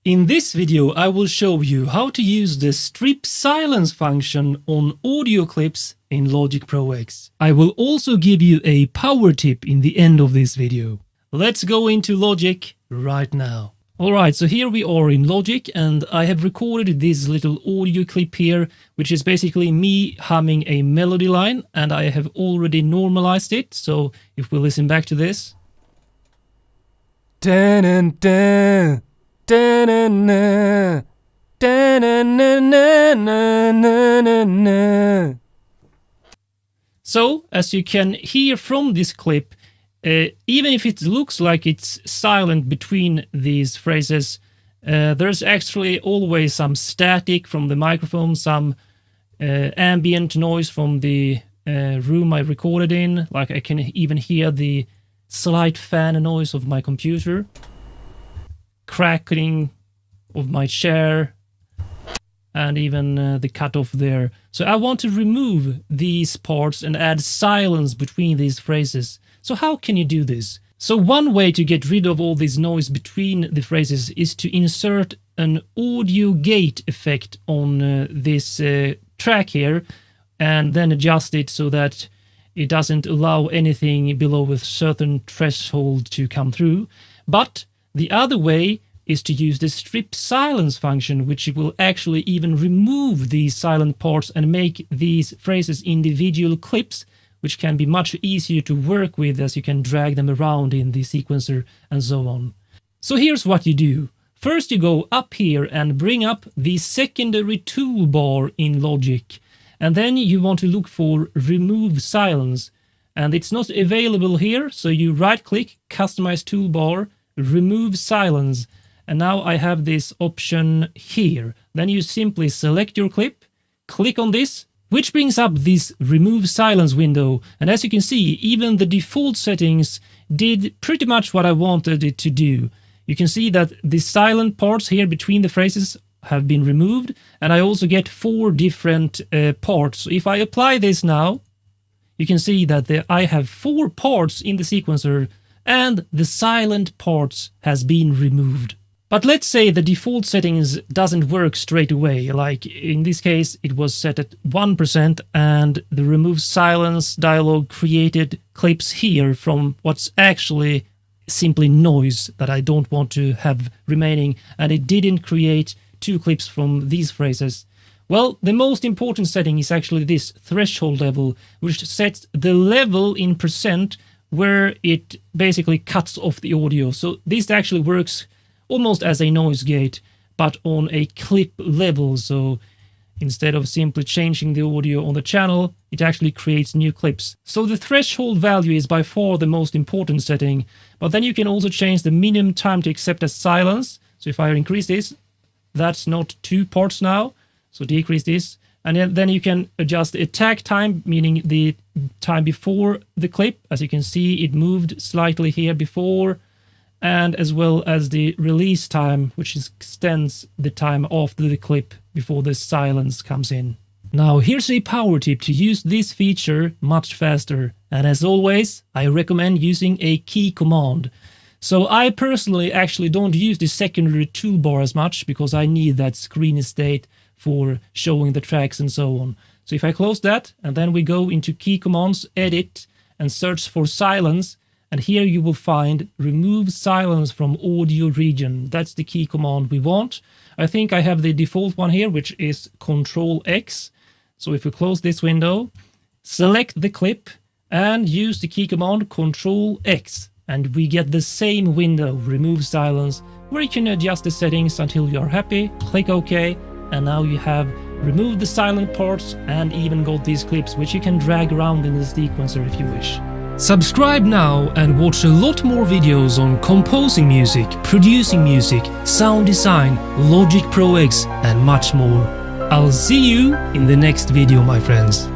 In this video I will show you how to use the strip silence function on audio clips in Logic Pro X. I will also give you a power tip in the end of this video. Let's go into Logic right now. Alright, so here we are in Logic and I have recorded this little audio clip here, which is basically me humming a melody line, and I have already normalized it, so if we listen back to this. Da-na-da. Da-na-na, da-na-na-na-na-na-na. So, as you can hear from this clip, even if it looks like it's silent between these phrases, there's actually always some static from the microphone, some ambient noise from the room I recorded in. Like I can even hear the slight fan noise of my computer, crackling of my chair, and even the cutoff there. So I want to remove these parts and add silence between these phrases. So how can you do this? So one way to get rid of all this noise between the phrases is to insert an audio gate effect on this track here, and then adjust it so that it doesn't allow anything below a certain threshold to come through. But the other way is to use the strip silence function, which will actually even remove these silent parts and make these phrases individual clips, which can be much easier to work with as you can drag them around in the sequencer and so on. So here's what you do. First you go up here and bring up the secondary toolbar in Logic, and then you want to look for remove silence, and it's not available here, so you right click, customize toolbar, remove silence, and now I have this option here. Then you simply select your clip, click on this, which brings up this remove silence window, and as you can see, even the default settings did pretty much what I wanted it to do. You can see that the silent parts here between the phrases have been removed, and I also get 4 different parts. So if I apply this now, you can see that I have 4 parts in the sequencer, and the silent parts has been removed. But let's say the default settings doesn't work straight away, like in this case it was set at 1% and the remove silence dialog created clips here from what's actually simply noise that I don't want to have remaining, and it didn't create 2 clips from these phrases. Well, the most important setting is actually this threshold level, which sets the level in percent where it basically cuts off the audio. So this actually works almost as a noise gate, but on a clip level. So instead of simply changing the audio on the channel, it actually creates new clips. So the threshold value is by far the most important setting, but then you can also change the minimum time to accept as silence. So if I increase this, that's not 2 parts now, so decrease this. And then you can adjust the attack time, meaning the time before the clip. As you can see, it moved slightly here before, and as well as the release time, which extends the time after the clip before the silence comes in. Now here's a power tip to use this feature much faster, and as always I recommend using a key command. So I personally actually don't use the secondary toolbar as much because I need that screen state for showing the tracks and so on. So if I close that and then we go into key commands, edit, and search for silence, and here you will find remove silence from audio region. That's the key command we want. I think I have the default one here, which is Control X. So if we close this window, select the clip and use the key command Control X, and we get the same window, remove silence, where you can adjust the settings until you are happy, click OK, and now you have removed the silent parts and even got these clips, which you can drag around in the sequencer if you wish. Subscribe now and watch a lot more videos on composing music, producing music, sound design, Logic Pro X, and much more. I'll see you in the next video, my friends.